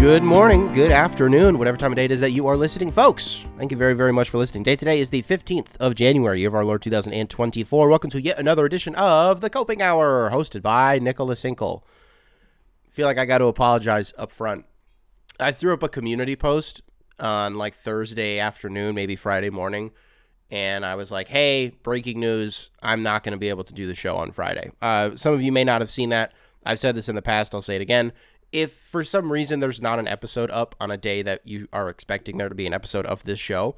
Good morning, good afternoon, whatever time of day it is that you are listening, folks. Thank you very, very much for listening. Day today is the 15th of January, year of our Lord 2024. Welcome to yet another edition of the Coping Hour, hosted by Nicholas Hinkle. Feel like I got to apologize up front. I threw up a community post on like Thursday afternoon, maybe Friday morning, and I was like, hey, breaking news, I'm not going to be able to do the show on Friday. Some of you may not have seen that. I've said this in the past, I'll say it again. If for some reason there's not an episode up on a day that you are expecting there to be an episode of this show,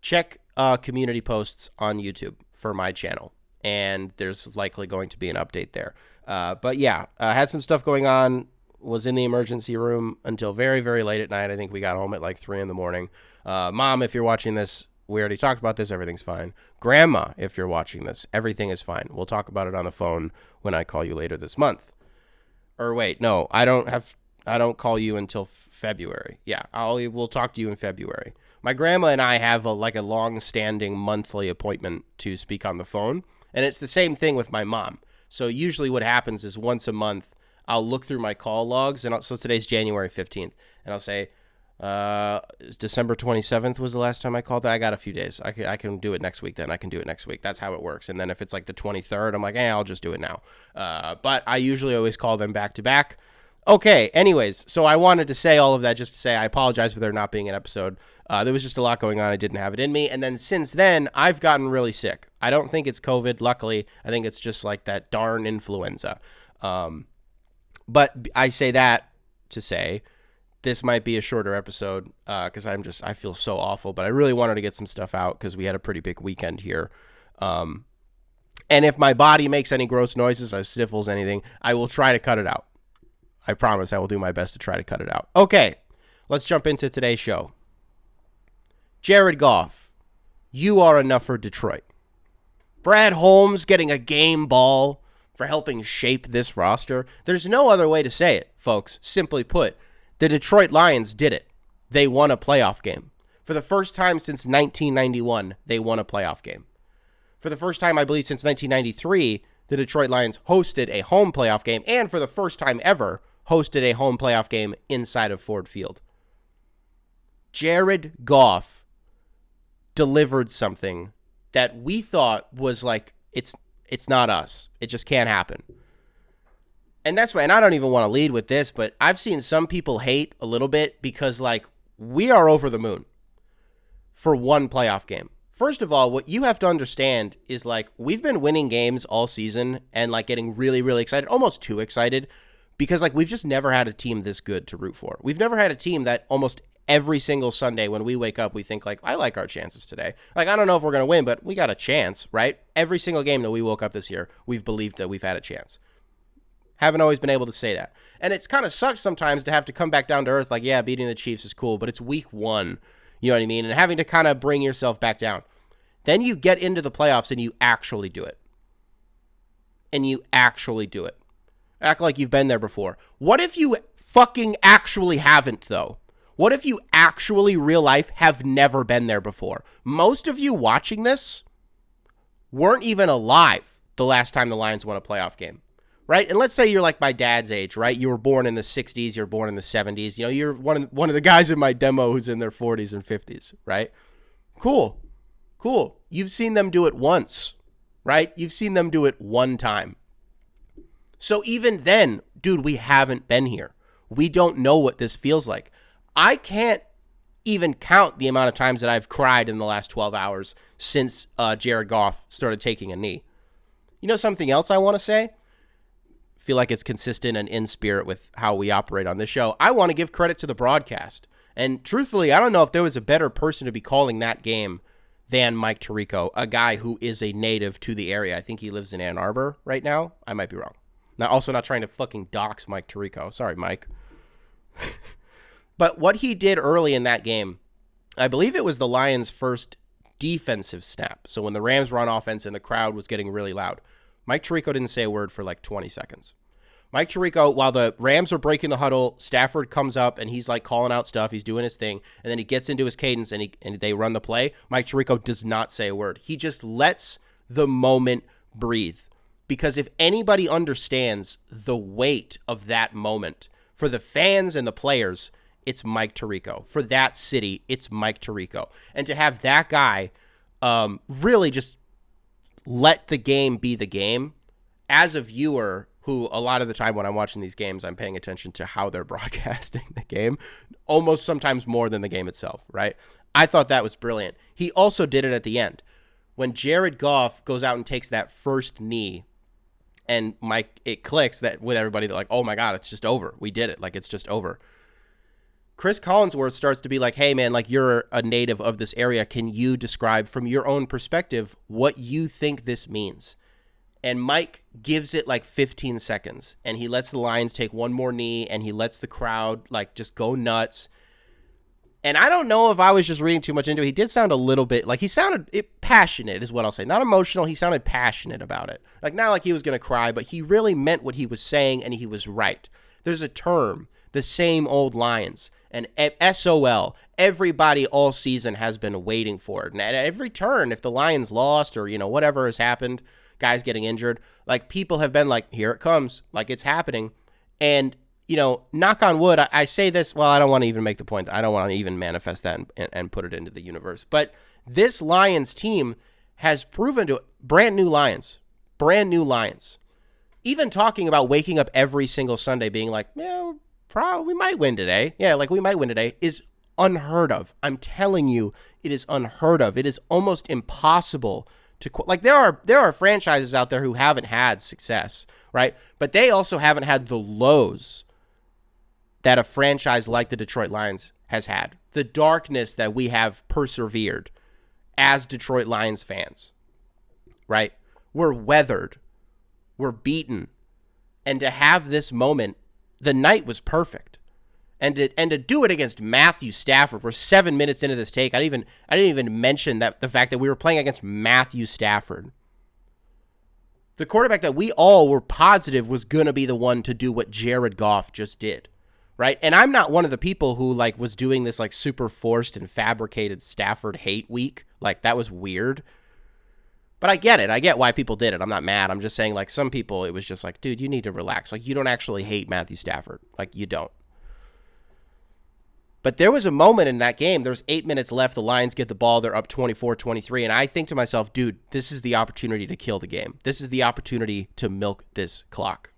check community posts on YouTube for my channel, and there's likely going to be an update there. But yeah, had some stuff going on, was in the emergency room until very, very late at night. I think we got home at like 3 in the morning. Mom, if you're watching this, we already talked about this. Everything's fine. Grandma, if you're watching this, everything is fine. We'll talk about it on the phone when I call you later this month. Or wait, no, I don't call you until February. Yeah, we'll talk to you in February. My grandma and I have a long-standing monthly appointment to speak on the phone, and it's the same thing with my mom. So usually what happens is once a month, I'll look through my call logs, and so today's January 15th, and I'll say, December 27th was the last time I called. I got a few days. I can do it next week then. I can do it next week. That's how it works. And then if it's like the 23rd, I'm like, hey, I'll just do it now. But I usually always call them back to back. Okay, anyways, so I wanted to say all of that just to say I apologize for there not being an episode. There was just a lot going on. I didn't have it in me. And then since then, I've gotten really sick. I don't think it's COVID, luckily. I think it's just like that darn influenza. But I say that to say this might be a shorter episode because I feel so awful, but I really wanted to get some stuff out because we had a pretty big weekend here. And if my body makes any gross noises, I sniffles anything, I will try to cut it out. I promise I will do my best to try to cut it out. Okay, let's jump into today's show. Jared Goff, you are enough for Detroit. Brad Holmes getting a game ball for helping shape this roster. There's no other way to say it, folks. Simply put, the Detroit Lions did it. They won a playoff game. For the first time since 1991, they won a playoff game. For the first time, I believe, since 1993, the Detroit Lions hosted a home playoff game, and for the first time ever, hosted a home playoff game inside of Ford Field. Jared Goff delivered something that we thought was like, it's not us. It just can't happen. And that's why, and I don't even want to lead with this, but I've seen some people hate a little bit because, like, we are over the moon for one playoff game. First of all, what you have to understand is, like, we've been winning games all season and, like, getting really, really excited, almost too excited, because, like, we've just never had a team this good to root for. We've never had a team that almost every single Sunday when we wake up, we think, like, I like our chances today. Like, I don't know if we're going to win, but we got a chance, right? Every single game that we woke up this year, we've believed that we've had a chance. Haven't always been able to say that. And it's kind of sucks sometimes to have to come back down to earth like, yeah, beating the Chiefs is cool, but it's week 1. You know what I mean? And having to kind of bring yourself back down. Then you get into the playoffs and you actually do it. Act like you've been there before. What if you fucking actually haven't, though? What if you actually, real life, have never been there before? Most of you watching this weren't even alive the last time the Lions won a playoff game. Right? And let's say you're like my dad's age, right? You were born in the 60s, you're born in the 70s. You know, you're one of the guys in my demo who's in their 40s and 50s, right? Cool. You've seen them do it once, right? You've seen them do it one time. So even then, dude, we haven't been here. We don't know what this feels like. I can't even count the amount of times that I've cried in the last 12 hours since Jared Goff started taking a knee. You know something else I want to say? Feel like it's consistent and in spirit with how we operate on this show. I want to give credit to the broadcast. And truthfully, I don't know if there was a better person to be calling that game than Mike Tirico, a guy who is a native to the area. I think he lives in Ann Arbor right now. I might be wrong. Now, also not trying to fucking dox Mike Tirico. Sorry, Mike. But what he did early in that game, I believe it was the Lions' first defensive snap. So when the Rams were on offense and the crowd was getting really loud, Mike Tirico didn't say a word for like 20 seconds. Mike Tirico, while the Rams are breaking the huddle, Stafford comes up and he's like calling out stuff. He's doing his thing. And then he gets into his cadence and they run the play. Mike Tirico does not say a word. He just lets the moment breathe. Because if anybody understands the weight of that moment for the fans and the players, it's Mike Tirico. For that city, it's Mike Tirico. And to have that guy really just let the game be the game, as a viewer who a lot of the time when I'm watching these games, I'm paying attention to how they're broadcasting the game, almost sometimes more than the game itself, right? I thought that was brilliant. He also did it at the end. When Jared Goff goes out and takes that first knee, and Mike, it clicks that with everybody, they're like, oh my God, it's just over. We did it. Like, it's just over. Chris Collinsworth starts to be like, hey man, like, you're a native of this area. Can you describe from your own perspective what you think this means? And Mike gives it like 15 seconds, and he lets the Lions take one more knee, and he lets the crowd like just go nuts. And I don't know if I was just reading too much into it. He did sound a little bit like he sounded passionate is what I'll say. Not emotional. He sounded passionate about it. Like, not like he was going to cry, but he really meant what he was saying, and he was right. There's a term, the same old Lions, and SOL. Everybody all season has been waiting for it. And at every turn, if the Lions lost or, whatever has happened, guys getting injured, like, people have been like, here it comes, like, it's happening. And, knock on wood, I say this, well, I don't want to even make the point. I don't want to even manifest that and put it into the universe. But this Lions team has proven to brand new Lions. Even talking about waking up every single Sunday being like, yeah, probably we might win today. Yeah, like, we might win today is unheard of. I'm telling you, it is unheard of. It is almost impossible to, like, there are franchises out there who haven't had success, right? But they also haven't had the lows that a franchise like the Detroit Lions has had. The darkness that we have persevered as Detroit Lions fans, right? We're weathered. We're beaten. And to have this moment, the night was perfect. And to do it against Matthew Stafford, we're 7 minutes into this take. I didn't even mention that the fact that we were playing against Matthew Stafford, the quarterback that we all were positive was going to be the one to do what Jared Goff just did, right? And I'm not one of the people who like was doing this like super forced and fabricated Stafford hate week. Like, that was weird. But I get it. I get why people did it. I'm not mad. I'm just saying, like, some people, it was just like, dude, you need to relax. Like, you don't actually hate Matthew Stafford. Like, you don't. But there was a moment in that game, there's 8 minutes left, the Lions get the ball, they're up 24-23, and I think to myself, dude, this is the opportunity to kill the game. This is the opportunity to milk this clock.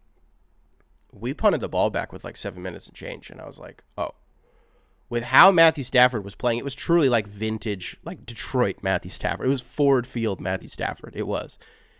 We punted the ball back with like 7 minutes and change, and I was like, oh. With how Matthew Stafford was playing, it was truly like vintage, like Detroit Matthew Stafford. It was Ford Field Matthew Stafford. It was.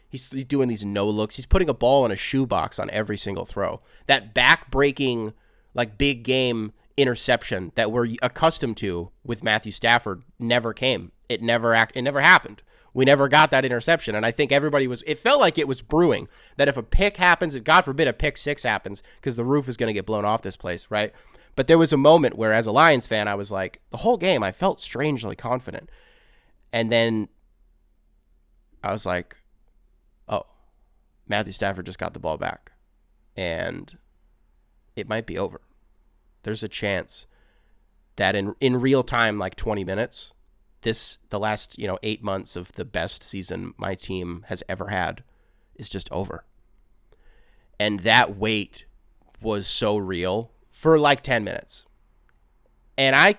He's doing these no-looks. He's putting a ball in a shoebox on every single throw. That back-breaking, like, big game interception that we're accustomed to with Matthew Stafford never came. It never happened. We never got that interception, and I think it felt like it was brewing, that if a pick happens, and God forbid a pick six happens, because the roof is going to get blown off this place, right? But there was a moment where, as a Lions fan, I was like, the whole game, I felt strangely confident. And then I was like, oh, Matthew Stafford just got the ball back, and it might be over. There's a chance that in real time, like 20 minutes, the last 8 months of the best season my team has ever had is just over. And that weight was so real for like 10 minutes. And I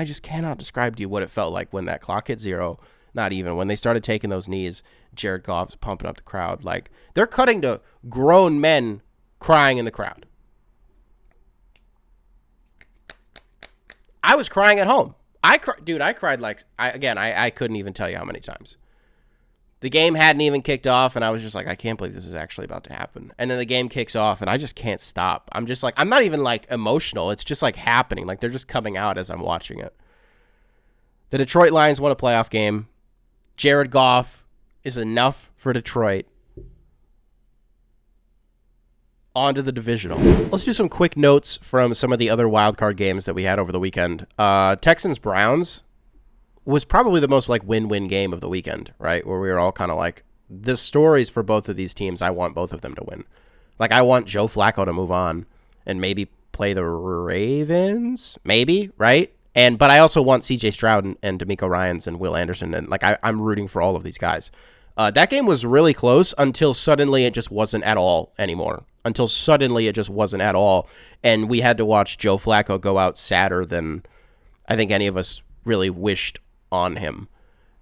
just cannot describe to you what it felt like when that clock hit zero. Not even when they started taking those knees, Jared Goff's pumping up the crowd. Like, they're cutting to grown men crying in the crowd. I was crying at home. I cried like, I couldn't even tell you how many times. The game hadn't even kicked off, and I was just like, I can't believe this is actually about to happen. And then the game kicks off, and I just can't stop. I'm just like, I'm not even like emotional. It's just like happening. Like, they're just coming out as I'm watching it. The Detroit Lions won a playoff game. Jared Goff is enough for Detroit. On to the divisional. Let's do some quick notes from some of the other wildcard games that we had over the weekend. Texans-Browns was probably the most like win-win game of the weekend, right? Where we were all kind of like, the stories for both of these teams, I want both of them to win. Like, I want Joe Flacco to move on and maybe play the Ravens, maybe, right? But I also want C.J. Stroud and DeMeco Ryans and Will Anderson, and like I'm rooting for all of these guys. That game was really close until suddenly it just wasn't at all anymore. And we had to watch Joe Flacco go out sadder than I think any of us really wished on him.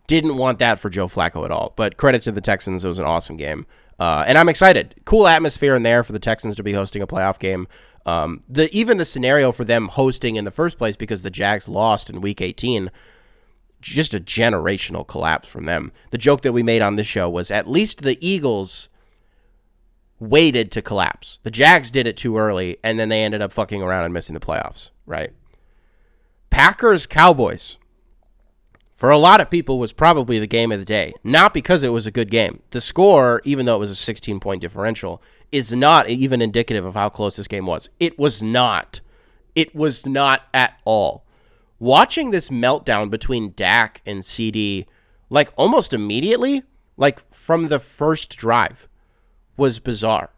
Didn't want that for Joe Flacco at all. But credit to the Texans. It was an awesome game. And I'm excited. Cool atmosphere in there for the Texans to be hosting a playoff game. Even the scenario for them hosting in the first place because the Jags lost in Week 18, just a generational collapse from them. The joke that we made on this show was at least the Eagles waited to collapse. The Jags did it too early, and then they ended up fucking around and missing the playoffs, right? Packers-Cowboys, for a lot of people, was probably the game of the day. Not because it was a good game. The score, even though it was a 16-point differential, is not even indicative of how close this game was. It was not. It was not at all. Watching this meltdown between Dak and CD, like almost immediately, like from the first drive, was bizarre.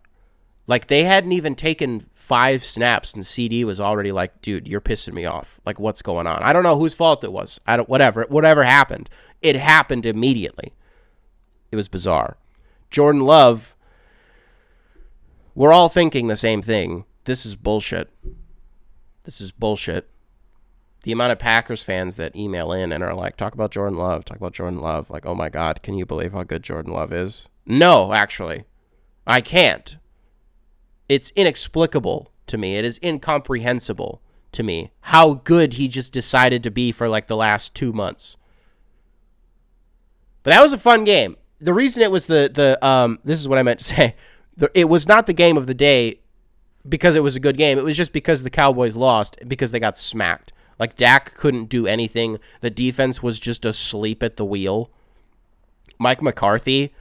Like they hadn't even taken 5 snaps and CD was already like, dude, you're pissing me off. Like what's going on? I don't know whose fault it was. Whatever happened. It happened immediately. It was bizarre. Jordan Love, we're all thinking the same thing. This is bullshit. The amount of Packers fans that email in and are like, talk about Jordan Love. Like, oh my God, can you believe how good Jordan Love is? No, actually, I can't. It's inexplicable to me. It is incomprehensible to me how good he just decided to be for like the last 2 months. But that was a fun game. The reason it was this is what I meant to say. It was not the game of the day because it was a good game. It was just because the Cowboys lost because they got smacked. Like Dak couldn't do anything. The defense was just asleep at the wheel. Mike McCarthy,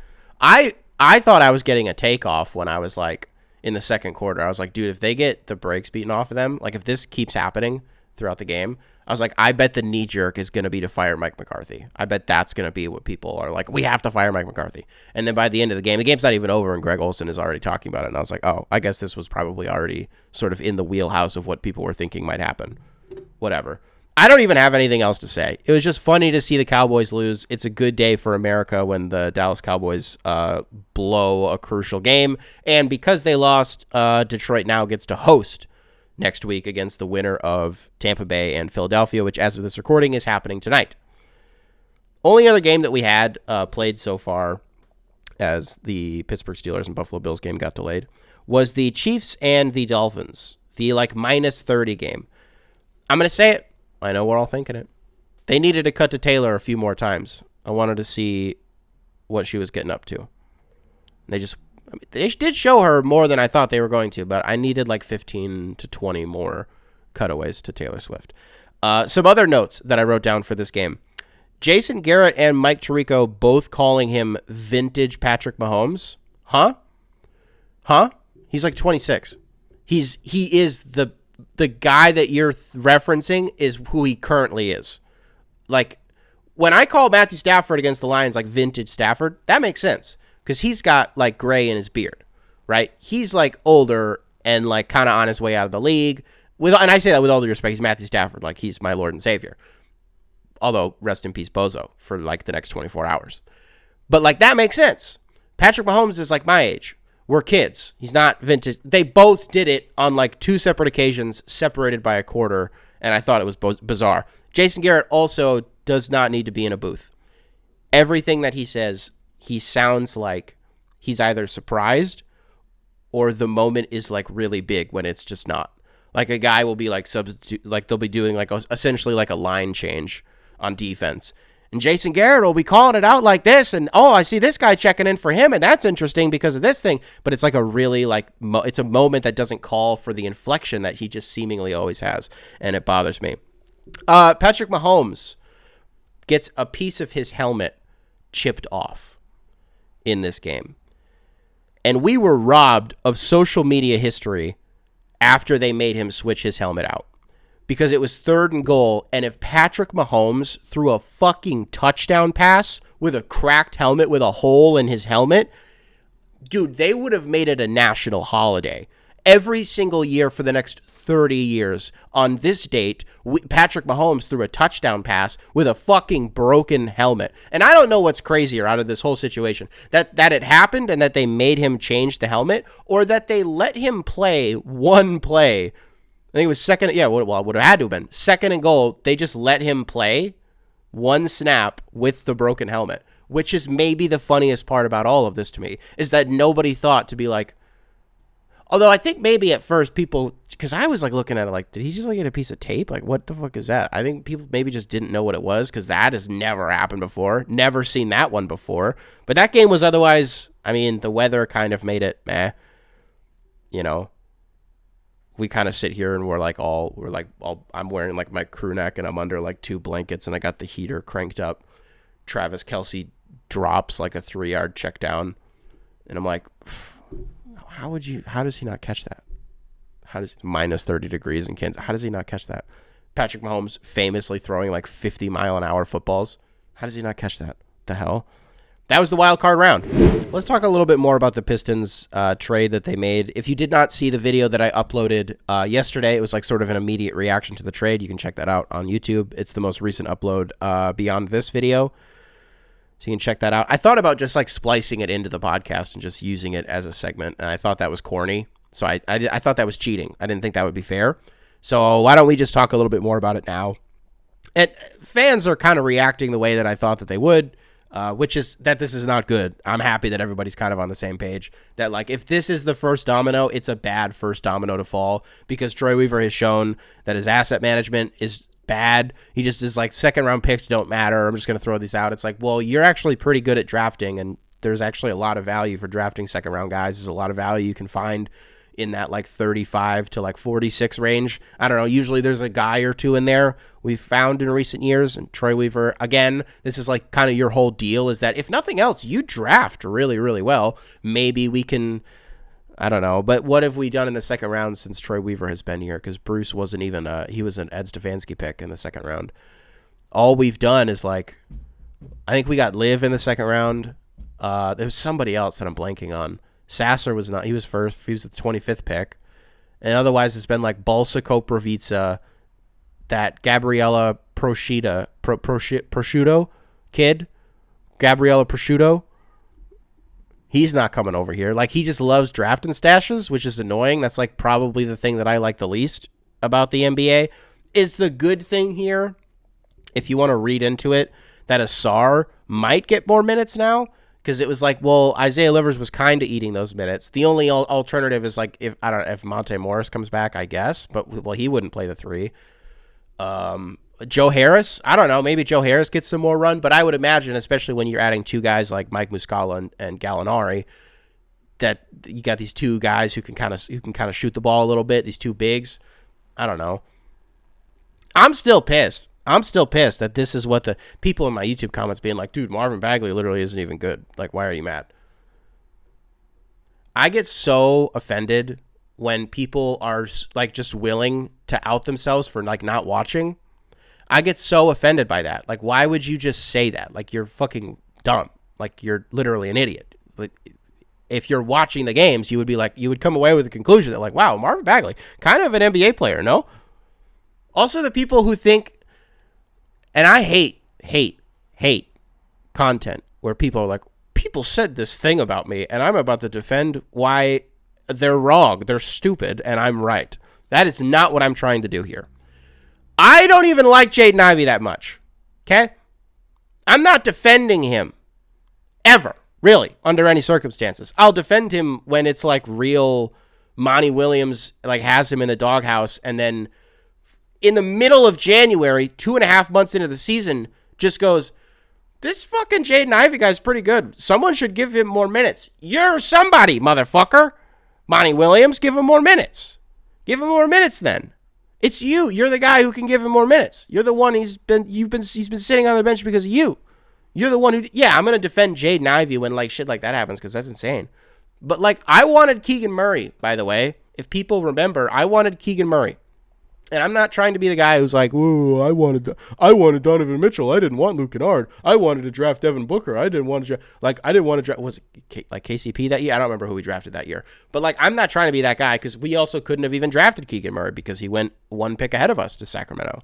I thought I was getting a takeoff when I was like in the second quarter. I was like, dude, if they get the brakes beaten off of them, like if this keeps happening throughout the game, I was like, I bet the knee jerk is going to be to fire Mike McCarthy. I bet that's going to be what people are like, we have to fire Mike McCarthy. And then by the end of the game's not even over and Greg Olsen is already talking about it. And I was like, oh, I guess this was probably already sort of in the wheelhouse of what people were thinking might happen. Whatever. I don't even have anything else to say. It was just funny to see the Cowboys lose. It's a good day for America when the Dallas Cowboys blow a crucial game. And because they lost, Detroit now gets to host next week against the winner of Tampa Bay and Philadelphia, which as of this recording is happening tonight. Only other game that we had played so far as the Pittsburgh Steelers and Buffalo Bills game got delayed was the Chiefs and the Dolphins, the like minus 30 game. I'm going to say it. I know we're all thinking it. They needed to cut to Taylor a few more times. I wanted to see what she was getting up to. They did show her more than I thought they were going to, but I needed like 15 to 20 more cutaways to Taylor Swift. Some other notes that I wrote down for this game. Jason Garrett and Mike Tirico both calling him vintage Patrick Mahomes. Huh? He's like 26. He is the guy that you're referencing is who he currently is. Like, when I call Matthew Stafford against the Lions like vintage Stafford, that makes sense because he's got like gray in his beard, right? He's like older and like kind of on his way out of the league. And I say that with all due respect. He's Matthew Stafford, like he's my Lord and Savior. Although, rest in peace, Bozo, for like the next 24 hours. But like that makes sense. Patrick Mahomes is like my age. We're kids. He's not vintage. They both did it on like 2 separate occasions, separated by a quarter, and I thought it was bizarre. Jason Garrett also does not need to be in a booth. Everything that he says, he sounds like he's either surprised or the moment is like really big when it's just not. Like a guy will be like substitute, like they'll be doing like essentially like a line change on defense. And Jason Garrett will be calling it out like this, and oh, I see this guy checking in for him, and that's interesting because of this thing. But it's like a really like it's a moment that doesn't call for the inflection that he just seemingly always has, and it bothers me. Patrick Mahomes gets a piece of his helmet chipped off in this game, and we were robbed of social media history after they made him switch his helmet out. Because it was 3rd and goal, and if Patrick Mahomes threw a fucking touchdown pass with a cracked helmet with a hole in his helmet, dude, they would have made it a national holiday. every single year for the next 30 years. On this date, Patrick Mahomes threw a touchdown pass with a fucking broken helmet. And I don't know what's crazier out of this whole situation. That it happened and that they made him change the helmet, or that they let him play one play. I think it was second. Yeah, well, it would have had to have been second and goal. They just let him play one snap with the broken helmet, which is maybe the funniest part about all of this to me, is that nobody thought to be like, although I think maybe at first people, because I was like looking at it like, did he just like get a piece of tape? Like, what the fuck is that? I think people maybe just didn't know what it was, because that has never happened before. Never seen that one before. But that game was otherwise, I mean, the weather kind of made it meh. You know, we kind of sit here and I'm wearing like my crew neck and I'm under like 2 blankets and I got the heater cranked up. Travis Kelce drops like a 3-yard check down. And I'm like, how does he not catch that? How does minus 30 degrees in Kansas? How does he not catch that? Patrick Mahomes famously throwing like 50-mile-an-hour footballs. How does he not catch that? The hell? That was the wild card round. Let's talk a little bit more about the Pistons trade that they made. If you did not see the video that I uploaded yesterday, it was like sort of an immediate reaction to the trade. You can check that out on YouTube. It's the most recent upload beyond this video. So you can check that out. I thought about just like splicing it into the podcast and just using it as a segment, and I thought that was corny. So I thought that was cheating. I didn't think that would be fair. So why don't we just talk a little bit more about it now? And fans are kind of reacting the way that I thought that they would, which is that this is not good. I'm happy that everybody's kind of on the same page. That like if this is the first domino, it's a bad first domino to fall, because Troy Weaver has shown that his asset management is bad. He just is like, second round picks don't matter. I'm just going to throw these out. It's like, well, you're actually pretty good at drafting, and there's actually a lot of value for drafting second round guys. There's a lot of value you can find in that like 35 to like 46 range. I don't know. Usually there's a guy or two in there we've found in recent years. And Troy Weaver, again, this is like kind of your whole deal, is that if nothing else, you draft really, really well. Maybe we can, I don't know. But what have we done in the second round since Troy Weaver has been here? Because Bruce wasn't even, he was an Ed Stefanski pick in the second round. All we've done is like, I think we got Liv in the second round. There was somebody else that I'm blanking on. Sasser was not. He was first. He was the 25th pick. And otherwise, it's been like Balsa Koprivica, that Gabriella Prosciutto kid. Gabriella Prosciutto. He's not coming over here. Like, he just loves drafting stashes, which is annoying. That's like probably the thing that I like the least about the NBA. Is the good thing here, if you want to read into it, that Asar might get more minutes now. Because it was like, well, Isaiah Livers was kind of eating those minutes. The only alternative is like, if Monte Morris comes back, I guess. But, well, he wouldn't play the 3. Joe Harris, I don't know. Maybe Joe Harris gets some more run. But I would imagine, especially when you're adding 2 guys like Mike Muscala and Gallinari, that you got these 2 guys who can kind of shoot the ball a little bit. These 2 bigs. I don't know. I'm still pissed that this is what the people in my YouTube comments being like, dude, Marvin Bagley literally isn't even good. Like, why are you mad? I get so offended when people are like just willing to out themselves for like not watching. I get so offended by that. Like, why would you just say that? Like, you're fucking dumb. Like, you're literally an idiot. Like, if you're watching the games, you would be like, you would come away with the conclusion that like, wow, Marvin Bagley, kind of an NBA player, no? Also, the people who think, and I hate content where people are like, people said this thing about me, and I'm about to defend why they're wrong, they're stupid, and I'm right. That is not what I'm trying to do here. I don't even like Jaden Ivey that much, okay? I'm not defending him, ever, really, under any circumstances. I'll defend him when it's like real Monty Williams like has him in the doghouse, and then in the middle of January, 2.5 months into the season, just goes, this fucking Jaden Ivey guy's pretty good. Someone should give him more minutes. You're somebody, motherfucker. Monty Williams, give him more minutes. Give him more minutes then. It's you. You're the guy who can give him more minutes. You're the one he's been sitting on the bench because of you. You're the one who, yeah, I'm going to defend Jaden Ivey when like shit like that happens because that's insane. But like, I wanted Keegan Murray, by the way. If people remember, I wanted Keegan Murray. And I'm not trying to be the guy who's like, "Ooh, I wanted Donovan Mitchell. I didn't want Luke Kennard. I wanted to draft Devin Booker. I didn't want to draft was it like KCP that year? I don't remember who we drafted that year. But like, I'm not trying to be that guy because we also couldn't have even drafted Keegan Murray because he went one pick ahead of us to Sacramento.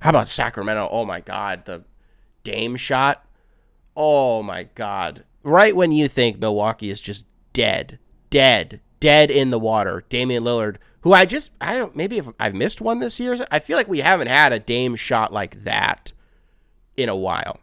How about Sacramento? Oh my God, the Dame shot. Oh my God. Right when you think Milwaukee is just dead in the water, Damian Lillard, who maybe if I've missed one this year. I feel like we haven't had a Dame shot like that in a while.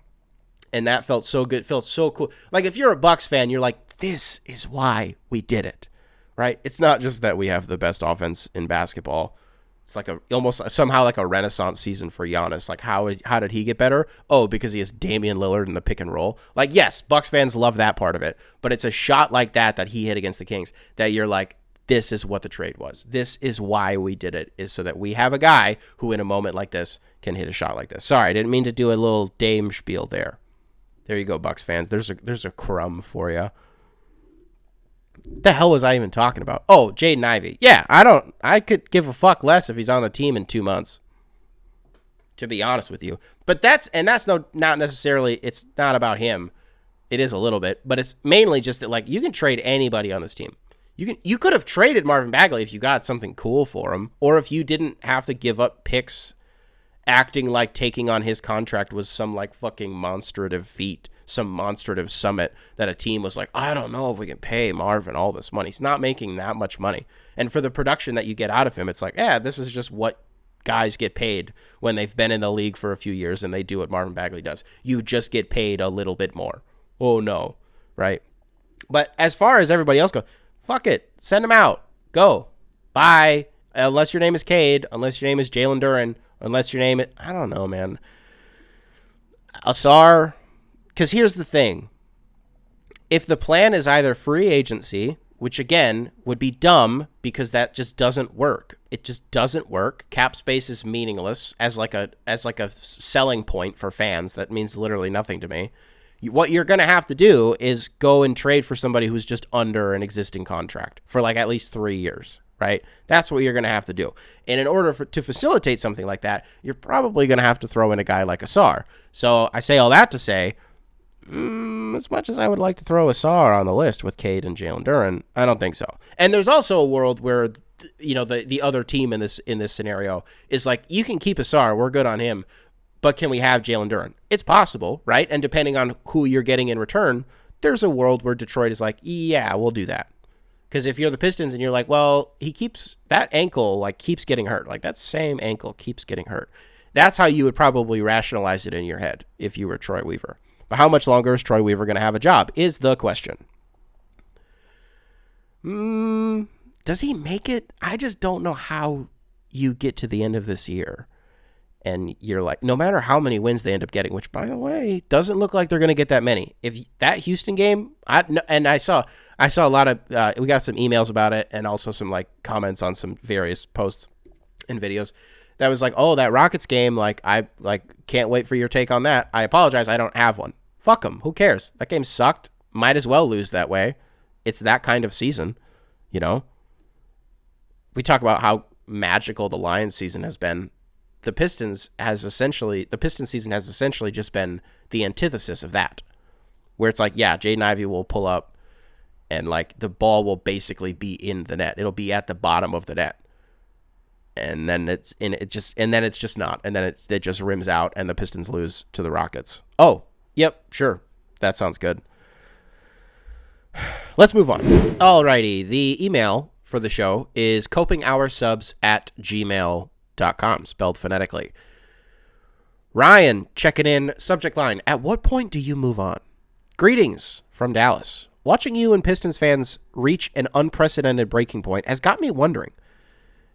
And that felt so good, felt so cool. Like if you're a Bucks fan, you're like, this is why we did it, right? It's not just that we have the best offense in basketball. It's like almost somehow like a renaissance season for Giannis. Like how did he get better? Oh, because he has Damian Lillard in the pick and roll. Like yes, Bucks fans love that part of it, but it's a shot like that he hit against the Kings that you're like, this is what the trade was. This is why we did it, is so that we have a guy who in a moment like this can hit a shot like this. Sorry, I didn't mean to do a little Dame spiel there. There you go, Bucks fans. There's a crumb for you. The hell was I even talking about? Oh, Jaden Ivey. Yeah, I could give a fuck less if he's on the team in 2 months, to be honest with you. But that's not necessarily, it's not about him. It is a little bit, but it's mainly just that like you can trade anybody on this team. You could have traded Marvin Bagley if you got something cool for him, or if you didn't have to give up picks acting like taking on his contract was some like fucking monstrative feat, some monstrative summit that a team was like, I don't know if we can pay Marvin all this money. He's not making that much money. And for the production that you get out of him, it's like, yeah, this is just what guys get paid when they've been in the league for a few years and they do what Marvin Bagley does. You just get paid a little bit more. Oh no, right? But as far as everybody else goes, fuck it. Send him out. Go. Bye. Unless your name is Cade, unless your name is Jalen Duren, unless your name is, I don't know, man. Asar. Because here's the thing. If the plan is either free agency, which again would be dumb because that just doesn't work. It just doesn't work. Cap space is meaningless as like a selling point for fans. That means literally nothing to me. What you're going to have to do is go and trade for somebody who's just under an existing contract for like at least 3 years, right? That's what you're going to have to do. And in order to facilitate something like that, you're probably going to have to throw in a guy like Asar. So I say all that to say, as much as I would like to throw Asar on the list with Cade and Jalen Duren, I don't think so. And there's also a world where, you know, the other team in this scenario is like, you can keep Asar, we're good on him, but can we have Jalen Duren? It's possible, right? And depending on who you're getting in return, there's a world where Detroit is like, yeah, we'll do that. Because if you're the Pistons and you're like, well, that ankle like keeps getting hurt. Like that same ankle keeps getting hurt. That's how you would probably rationalize it in your head if you were Troy Weaver. But how much longer is Troy Weaver going to have a job is the question. Does he make it? I just don't know how you get to the end of this year. And you're like, no matter how many wins they end up getting, which, by the way, doesn't look like they're going to get that many. If that Houston game, I saw a lot of, we got some emails about it and also some like comments on some various posts and videos that was like, oh, that Rockets game, like I can't wait for your take on that. I apologize, I don't have one. Fuck them. Who cares? That game sucked. Might as well lose that way. It's that kind of season, you know. We talk about how magical the Lions season has been. The Pistons season has essentially just been the antithesis of that, where it's like, yeah, Jaden Ivey will pull up and like the ball will basically be in the net. It'll be at the bottom of the net. And then it's just not. And then it just rims out and the Pistons lose to the Rockets. Oh, yep, sure. That sounds good. Let's move on. Alrighty. The email for the show is copingoursubs@gmail.com, spelled phonetically. Ryan checking in, subject line, at what point do you move on? Greetings from Dallas. Watching you and Pistons fans reach an unprecedented breaking point has got me wondering,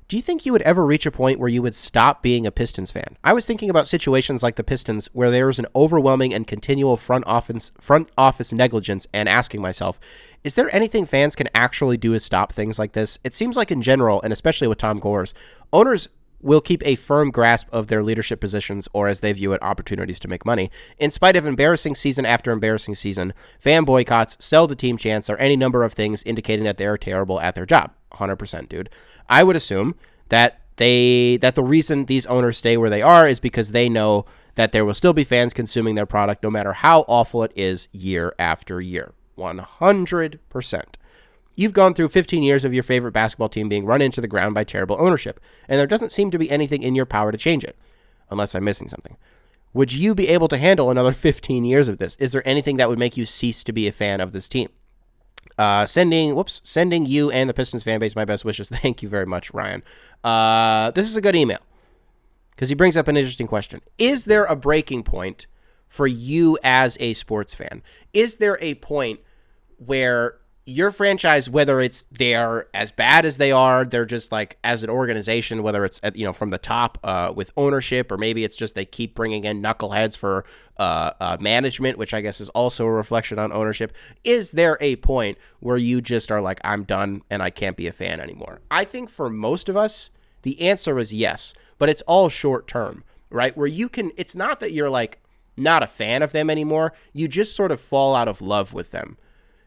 do you think you would ever reach a point where you would stop being a Pistons fan? I was thinking about situations like the Pistons where there is an overwhelming and continual front office negligence and asking myself, is there anything fans can actually do to stop things like this? It seems like in general, and especially with Tom Gores, owners will keep a firm grasp of their leadership positions, or as they view it, opportunities to make money. In spite of embarrassing season after embarrassing season, fan boycotts, sell the team chance, or any number of things indicating that they are terrible at their job. 100%, dude. I would assume that that the reason these owners stay where they are is because they know that there will still be fans consuming their product no matter how awful it is year after year. 100%. You've gone through 15 years of your favorite basketball team being run into the ground by terrible ownership, and there doesn't seem to be anything in your power to change it, unless I'm missing something. Would you be able to handle another 15 years of this? Is there anything that would make you cease to be a fan of this team? Sending you and the Pistons fan base my best wishes. Thank you very much, Ryan. This is a good email because he brings up an interesting question. Is there a breaking point for you as a sports fan? Is there a point where your franchise, whether it's they're as bad as they are, they're just like as an organization, whether it's from the top with ownership, or maybe it's just they keep bringing in knuckleheads for management, which I guess is also a reflection on ownership. Is there a point where you just are like, I'm done and I can't be a fan anymore? I think for most of us, the answer is yes, but it's all short term, right? Where you can, it's not that you're like not a fan of them anymore. You just sort of fall out of love with them.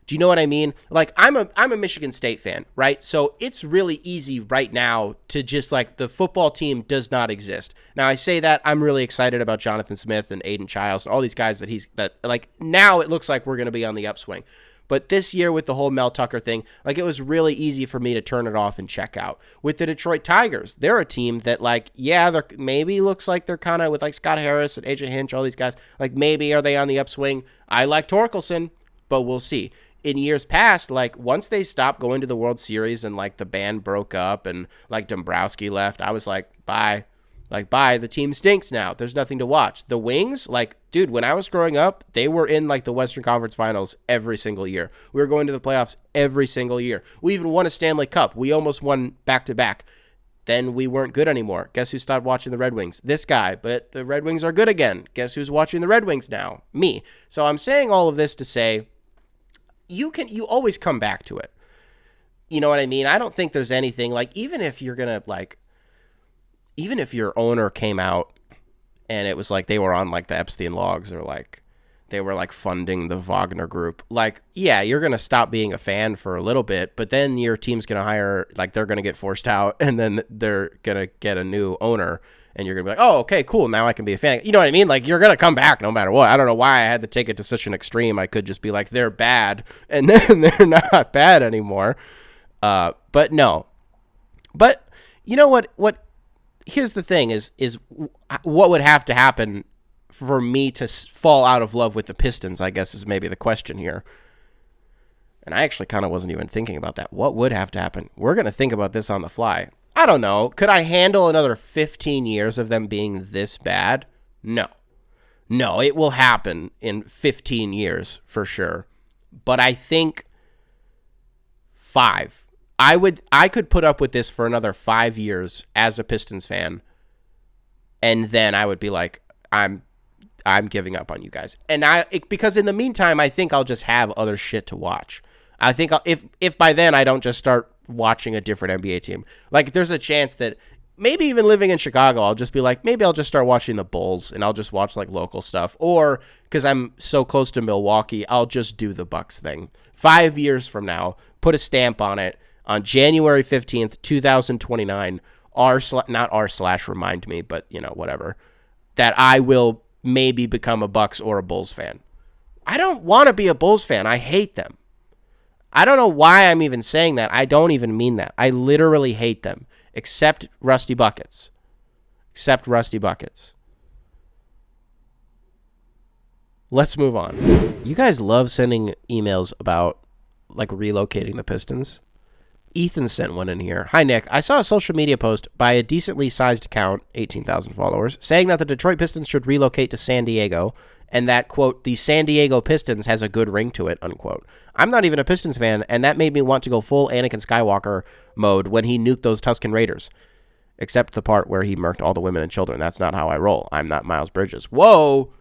Do you know what I mean? Like, I'm a Michigan State fan, right? So it's really easy right now to just like, the football team does not exist. Now I say that I'm really excited about Jonathan Smith and Aiden Childs and all these guys that like now it looks like we're going to be on the upswing. But this year with the whole Mel Tucker thing, like it was really easy for me to turn it off and check out. With the Detroit Tigers, they're a team that like, yeah, they're maybe looks like they're kind of with like Scott Harris and AJ Hinch, all these guys, like maybe are they on the upswing? I like Torkelson, but we'll see. In years past, like once they stopped going to the World Series and like the band broke up and like Dombrowski left, I was like, bye. Like, bye. The team stinks now. There's nothing to watch. The Wings, like, dude, when I was growing up, they were in like the Western Conference Finals every single year. We were going to the playoffs every single year. We even won a Stanley Cup. We almost won back-to-back. Then we weren't good anymore. Guess who stopped watching the Red Wings? This guy. But the Red Wings are good again. Guess who's watching the Red Wings now? Me. So I'm saying all of this to say, you always come back to it. You know what I mean? I don't think there's anything like, even if you're going to like, even if your owner came out and it was like they were on like the Epstein logs or like they were like funding the Wagner group, like, yeah, you're going to stop being a fan for a little bit, but then your team's going to hire, like they're going to get forced out and then they're going to get a new owner and you're going to be like, oh, okay, cool. Now I can be a fan. You know what I mean? Like you're going to come back no matter what. I don't know why I had to take it to such an extreme. I could just be like, they're bad and then they're not bad anymore. But no, but you know what, here's the thing is what would have to happen for me to fall out of love with the Pistons, I guess is maybe the question here. And I actually kind of wasn't even thinking about that. What would have to happen? We're going to think about this on the fly. I don't know. Could I handle another 15 years of them being this bad? No. No, it will happen in 15 years for sure. But I think 5. I could put up with this for another 5 years as a Pistons fan, and then I would be like, I'm giving up on you guys. And because in the meantime, I think I'll just have other shit to watch. I think if by then I don't just start watching a different NBA team, like there's a chance that maybe even living in Chicago, I'll just be like, maybe I'll just start watching the Bulls and I'll just watch like local stuff. Or because I'm so close to Milwaukee, I'll just do the Bucks thing. 5 years from now, put a stamp on it. On January 15th, 2029, remind me, but you know, whatever, that I will maybe become a Bucks or a Bulls fan. I don't want to be a Bulls fan. I hate them. I don't know why I'm even saying that. I don't even mean that. I literally hate them, except Rusty Buckets. Let's move on. You guys love sending emails about like relocating the Pistons. Ethan sent one in here. Hi, Nick. I saw a social media post by a decently sized account, 18,000 followers, saying that the Detroit Pistons should relocate to San Diego and that, quote, the San Diego Pistons has a good ring to it, unquote. I'm not even a Pistons fan, and that made me want to go full Anakin Skywalker mode when he nuked those Tusken Raiders. Except the part where he murked all the women and children. That's not how I roll. I'm not Miles Bridges. Whoa!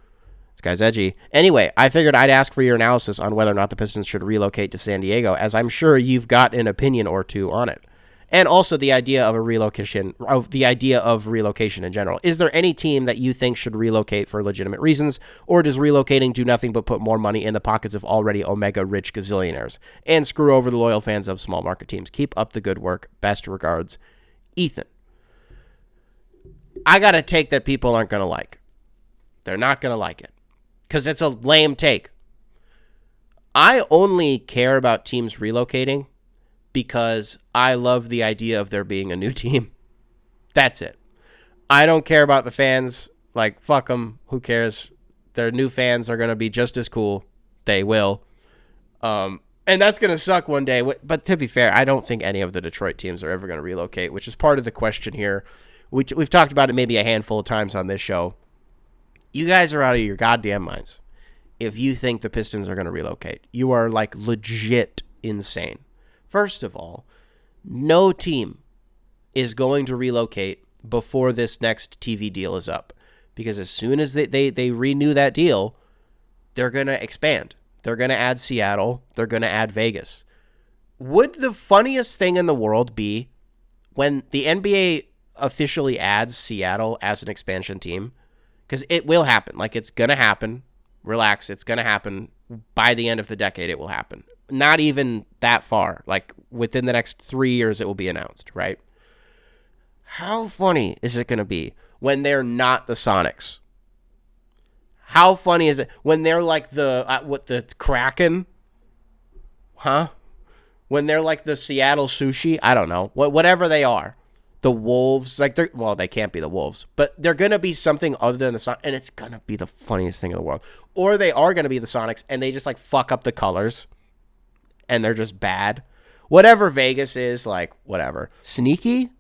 This guy's edgy. Anyway, I figured I'd ask for your analysis on whether or not the Pistons should relocate to San Diego, as I'm sure you've got an opinion or two on it. And also the idea of relocation in general. Is there any team that you think should relocate for legitimate reasons, or does relocating do nothing but put more money in the pockets of already omega-rich gazillionaires and screw over the loyal fans of small market teams? Keep up the good work. Best regards, Ethan. I got to take that people aren't going to like. They're not going to like it because it's a lame take. I only care about teams relocating because I love the idea of there being a new team. That's it. I don't care about the fans. Like, fuck them. Who cares? Their new fans are going to be just as cool. They will. And that's going to suck one day. But to be fair, I don't think any of the Detroit teams are ever going to relocate, which is part of the question here. We've talked about it maybe a handful of times on this show. You guys are out of your goddamn minds if you think the Pistons are going to relocate. You are, like, legit insane. First of all, no team is going to relocate before this next TV deal is up. Because as soon as they renew that deal, they're going to expand. They're going to add Seattle. They're going to add Vegas. Would the funniest thing in the world be when the NBA officially adds Seattle as an expansion team? Because it will happen. Like, it's going to happen. Relax. It's going to happen. By the end of the decade, it will happen. Not even that far. Like, within the next 3 years, it will be announced, right? How funny is it going to be when they're not the Sonics? How funny is it when they're like the Kraken? Huh? When they're like the Seattle Sushi? I don't know. Whatever they are. The Wolves. They can't be the Wolves. But they're going to be something other than the Sonics. And it's going to be the funniest thing in the world. Or they are going to be the Sonics and they just like fuck up the colors. And they're just bad. Whatever Vegas is, like, whatever. Sneaky?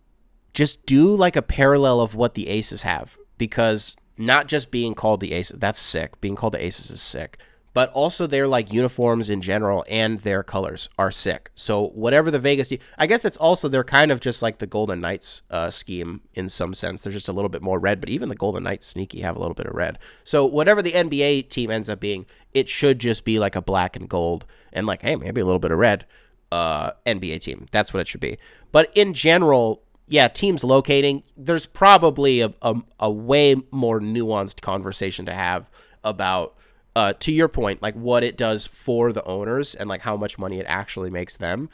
Just do like a parallel of what the Aces have, because not just being called the Aces, that's sick. Being called the Aces is sick, but also their like uniforms in general and their colors are sick. So whatever the Vegas, I guess it's also, they're kind of just like the Golden Knights scheme in some sense. They're just a little bit more red, but even the Golden Knights sneaky have a little bit of red. So whatever the NBA team ends up being, it should just be like a black and gold and like, hey, maybe a little bit of red NBA team. That's what it should be. But in general, yeah, teams locating, there's probably a way more nuanced conversation to have about, to your point, like what it does for the owners and like how much money it actually makes them,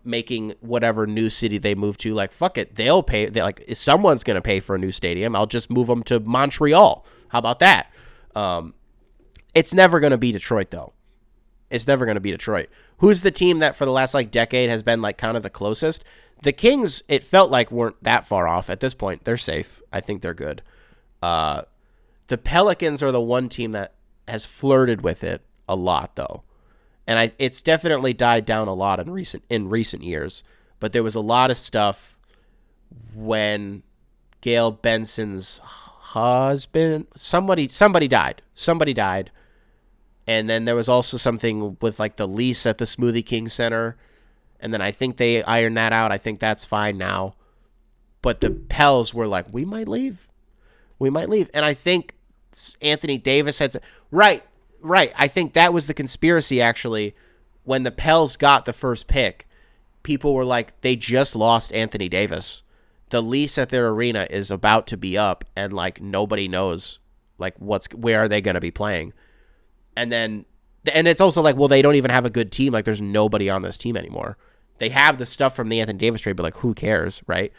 making whatever new city they move to, like, fuck it, they'll pay. Like, if someone's going to pay for a new stadium, I'll just move them to Montreal. How about that? It's never going to be Detroit, though. It's never going to be Detroit. Who's the team that for the last like decade has been like kind of the closest? The Kings, it felt like, weren't that far off. At this point, they're safe. I think they're good. The Pelicans are the one team that has flirted with it a lot, though. And it's definitely died down a lot in recent years. But there was a lot of stuff when Gail Benson's husband, somebody died. Somebody died. And then there was also something with like the lease at the Smoothie King Center. And then I think they ironed that out. I think that's fine now. But the Pels were like, we might leave. We might leave. And I think Anthony Davis had said, right. I think that was the conspiracy, actually. When the Pels got the first pick, people were like, they just lost Anthony Davis. The lease at their arena is about to be up, and like nobody knows like where are they going to be playing. And it's also like, well, they don't even have a good team. Like, there's nobody on this team anymore. They have the stuff from the Anthony Davis trade, but like, who cares, right?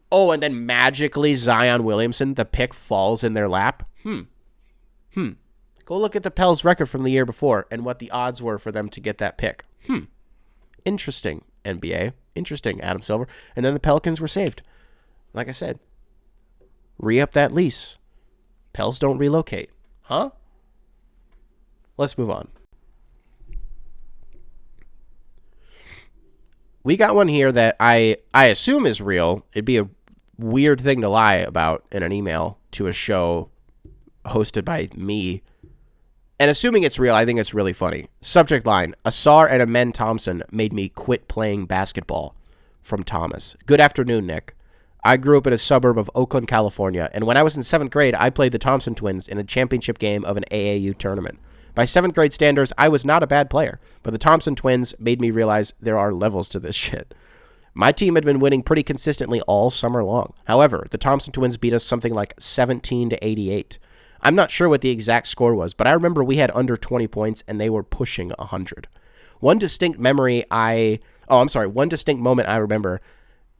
Oh, and then magically Zion Williamson, the pick falls in their lap. Go look at the Pels record from the year before and what the odds were for them to get that pick. Interesting, NBA. Interesting, Adam Silver. And then the Pelicans were saved. Like I said, re-up that lease. Pels don't relocate. Huh? Let's move on. We got one here that I assume is real. It'd be a weird thing to lie about in an email to a show hosted by me. And assuming it's real, I think it's really funny. Subject line: Asar and Amen Thompson made me quit playing basketball. From Thomas. Good afternoon, Nick. I grew up in a suburb of Oakland, California, and when I was in 7th grade, I played the Thompson Twins in a championship game of an AAU tournament. By 7th grade standards, I was not a bad player, but the Thompson Twins made me realize there are levels to this shit. My team had been winning pretty consistently all summer long. However, the Thompson Twins beat us something like 17-88. I'm not sure what the exact score was, but I remember we had under 20 points and they were pushing 100. One distinct moment I remember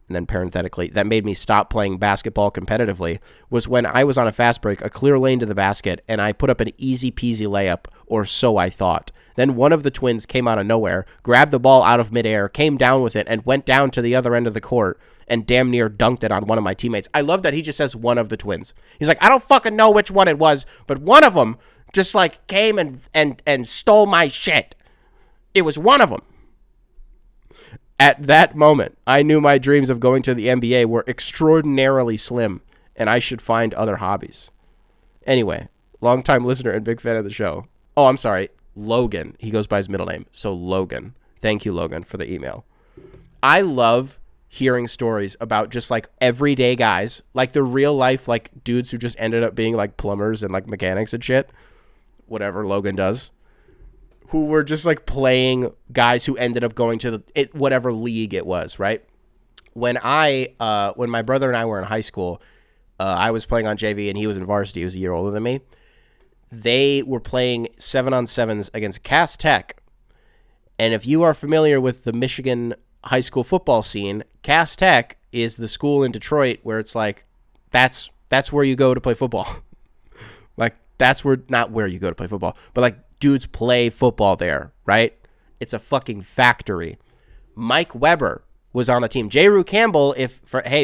and then parenthetically, that made me stop playing basketball competitively was when I was on a fast break, a clear lane to the basket, and I put up an easy peasy layup, or so I thought. Then one of the twins came out of nowhere, grabbed the ball out of midair, came down with it, and went down to the other end of the court and damn near dunked it on one of my teammates. I love that he just says one of the twins. He's like, I don't fucking know which one it was, but one of them just like came and stole my shit. It was one of them. At that moment, I knew my dreams of going to the NBA were extraordinarily slim, and I should find other hobbies. Anyway, longtime listener and big fan of the show. Oh, I'm sorry, Logan. He goes by his middle name, so Logan. Thank you, Logan, for the email. I love hearing stories about just like everyday guys, like the real life like dudes who just ended up being like plumbers and like mechanics and shit, whatever Logan does, who were just like playing guys who ended up going to whatever league it was, right? When my brother and I were in high school, I was playing on JV and he was in varsity. He was a year older than me. They were playing 7-on-7s against Cass Tech. And if you are familiar with the Michigan high school football scene, Cass Tech is the school in Detroit where it's like, that's where you go to play football. Like, that's where, not where you go to play football, but like dudes play football there, right? It's a fucking factory. Mike Weber was on the team. J. Rue Campbell, if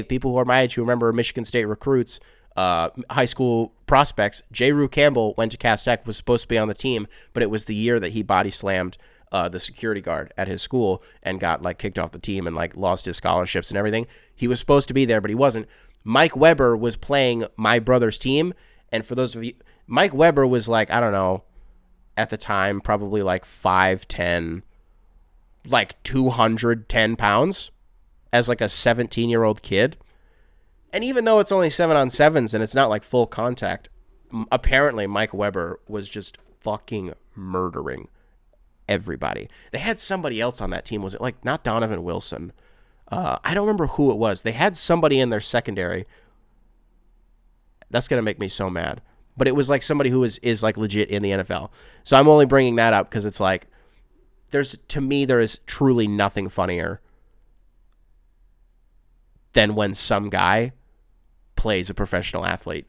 people who are my age who remember Michigan State recruits, high school prospects, J. Rue Campbell went to Cass Tech, was supposed to be on the team, but it was the year that he body slammed the security guard at his school and got like kicked off the team and like lost his scholarships and everything. He was supposed to be there, but he wasn't. Mike Weber was playing my brother's team. And for those of you, Mike Weber was like, I don't know, at the time, probably like 5'10", like 210 pounds as like a 17-year-old kid. And even though it's only 7-on-7s and it's not like full contact, apparently Mike Weber was just fucking murdering everybody. They had somebody else on that team. Was it like not Donovan Wilson? I don't remember who it was. They had somebody in their secondary. That's going to make me so mad. But it was like somebody who is like legit in the NFL. So I'm only bringing that up because it's like, there is truly nothing funnier than when some guy plays a professional athlete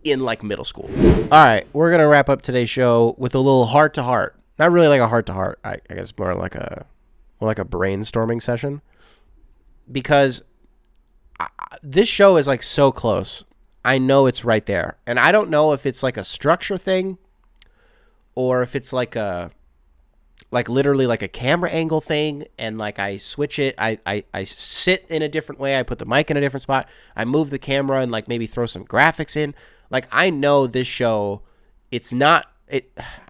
in like middle school. All right, we're going to wrap up today's show with a little heart-to-heart. Not really like a heart-to-heart. I guess more like a brainstorming session. Because this show is like so close. I know it's right there. And I don't know if it's like a structure thing or if it's like literally like a camera angle thing and like I switch it. I sit in a different way. I put the mic in a different spot. I move the camera and like maybe throw some graphics in. Like I know this show, it's not, I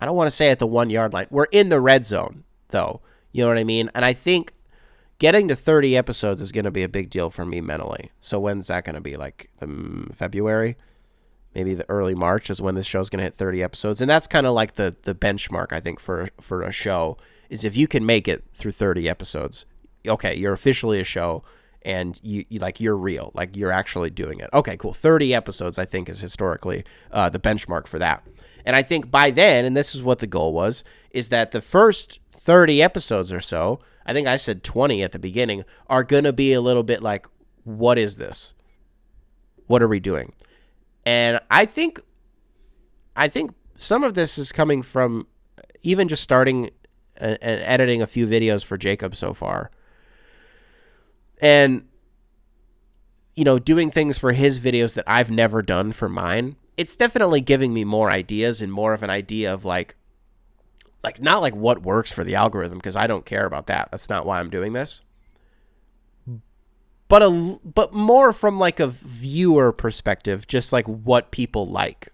don't want to say at the 1 yard line. We're in the red zone though. You know what I mean? And I think getting to 30 episodes is going to be a big deal for me mentally. So when's that going to be? Like February? Maybe the early March is when this show's going to hit 30 episodes. And that's kind of like the benchmark, I think, for a show, is if you can make it through 30 episodes, okay, you're officially a show and you like you're real. Like you're actually doing it. Okay, cool. 30 episodes, I think, is historically the benchmark for that. And I think by then, and this is what the goal was, is that the first 30 episodes or so, I think I said 20 at the beginning, are going to be a little bit like, what is this? What are we doing? And I think some of this is coming from even just starting and editing a few videos for Jacob so far. And, you know, doing things for his videos that I've never done for mine. It's definitely giving me more ideas and more of an idea of like not like what works for the algorithm, because I don't care about that. That's not why I'm doing this. But more from like a viewer perspective, just like what people like,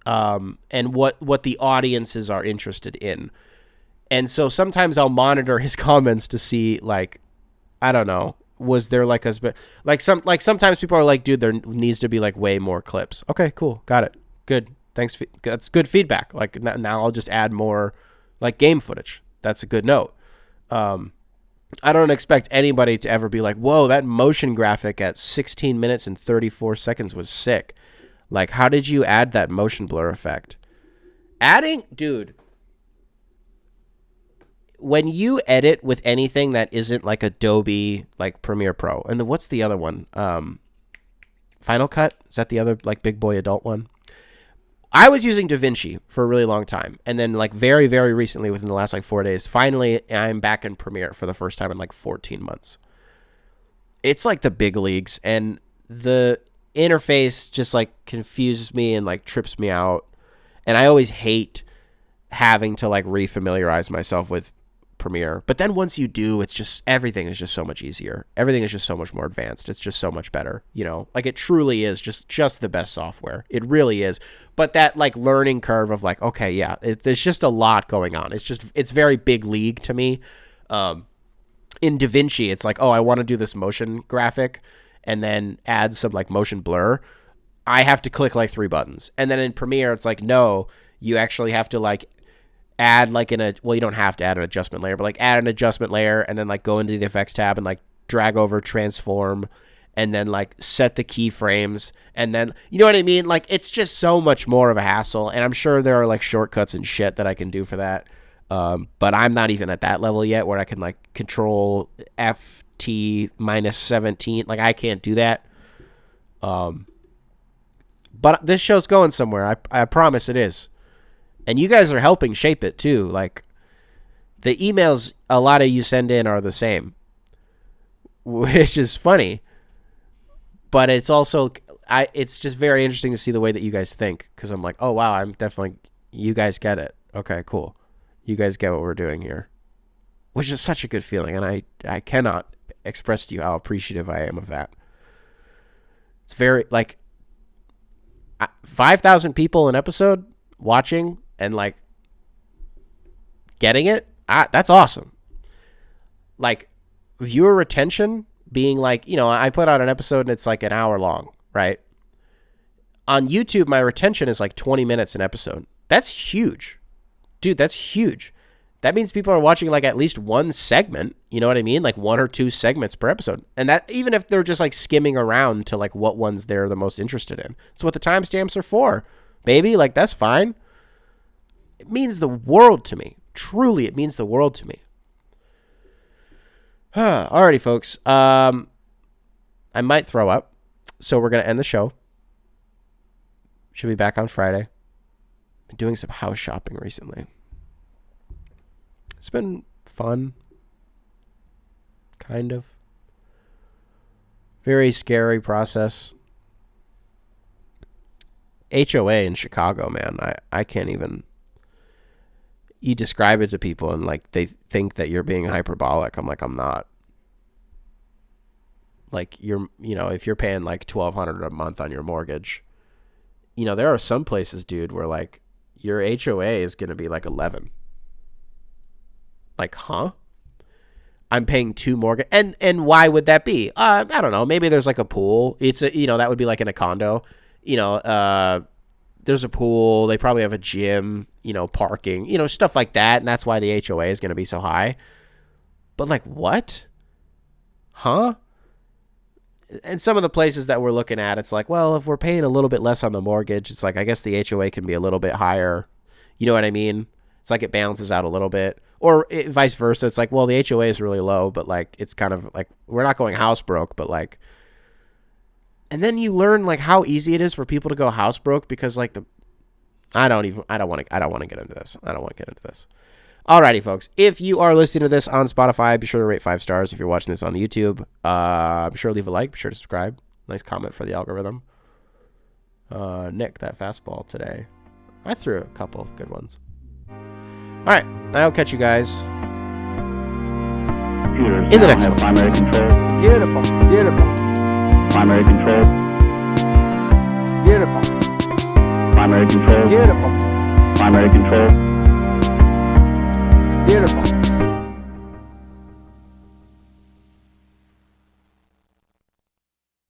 and what the audiences are interested in. And so sometimes I'll monitor his comments to see, like, I don't know, was there like sometimes people are like, dude, there needs to be like way more clips. Okay, cool, got it, good, thanks, that's good feedback. Like now I'll just add more like game footage. That's a good note. I don't expect anybody to ever be like, whoa, that motion graphic at 16 minutes and 34 seconds was sick. Like, how did you add that motion blur effect? Dude, when you edit with anything that isn't like Adobe, like Premiere Pro, and what's the other one? Final Cut? Is that the other like big boy adult one? I was using DaVinci for a really long time. And then like very, very recently, within the last like 4 days, finally I'm back in Premiere for the first time in like 14 months. It's like the big leagues, and the interface just like confuses me and like trips me out. And I always hate having to like refamiliarize myself with Premiere. But then once you do, it's just, everything is just so much easier. Everything is just so much more advanced. It's just so much better, you know, like it truly is just the best software. It really is. But that like learning curve of like, okay, yeah, there's just a lot going on. It's very big league to me. In DaVinci, it's like, oh, I want to do this motion graphic and then add some like motion blur. I have to click like 3 buttons. And then in Premiere, it's like, no, you actually have to like add like you don't have to add an adjustment layer, but like add an adjustment layer and then like go into the effects tab and like drag over transform and then like set the keyframes. And then, you know what I mean? Like, it's just so much more of a hassle. And I'm sure there are like shortcuts and shit that I can do for that. But I'm not even at that level yet where I can like control FT -17. Like, I can't do that. But this show's going somewhere. I promise it is. And you guys are helping shape it too. Like, the emails a lot of you send in are the same, which is funny. But it's also, it's just very interesting to see the way that you guys think. Because I'm like, oh, wow, you guys get it. Okay, cool. You guys get what we're doing here. Which is such a good feeling. And I cannot express to you how appreciative I am of that. It's very, like, 5,000 people an episode watching and like getting it, that's awesome. Like, viewer retention being like, you know, I put out an episode and it's like an hour long, right? On YouTube, my retention is like 20 minutes an episode. That's huge. Dude, that's huge. That means people are watching like at least one segment, you know what I mean? Like 1 or 2 segments per episode. And that, even if they're just like skimming around to like what ones they're the most interested in. It's what the timestamps are for, baby. Like, that's fine. It means the world to me. Truly, it means the world to me. Alrighty, folks. I might throw up, so we're going to end the show. Should be back on Friday. Been doing some house shopping recently. It's been fun. Kind of. Very scary process. HOA in Chicago, man. I can't even... You describe it to people and like they think that you're being hyperbolic. I'm like, I'm not. Like, you know, if you're paying like $1,200 a month on your mortgage, you know, there are some places, dude, where like your HOA is going to be like 11. Like, huh? I'm paying 2 mortgage. And why would that be? I don't know. Maybe there's like a pool. It's a, you know, that would be like in a condo, you know, there's a pool. They probably have a gym, you know, parking, you know, stuff like that. And that's why the HOA is going to be so high. But like, what? Huh? And some of the places that we're looking at, it's like, well, if we're paying a little bit less on the mortgage, it's like, I guess the HOA can be a little bit higher. You know what I mean? It's like it balances out a little bit. Or vice versa. It's like, well, the HOA is really low, but like, it's kind of like, we're not going house broke, but like, and then you learn like how easy it is for people to go house broke because like I don't want to get into this. Alrighty, folks. If you are listening to this on Spotify, be sure to rate 5 stars. If you're watching this on the YouTube, be sure to leave a like. Be sure to subscribe. Nice comment for the algorithm. Nick, that fastball today. I threw a couple of good ones. Alright, I'll catch you guys in the next one. Primary control. Beautiful. Primary control. Beautiful. Primary control. Beautiful. Primary control. Beautiful.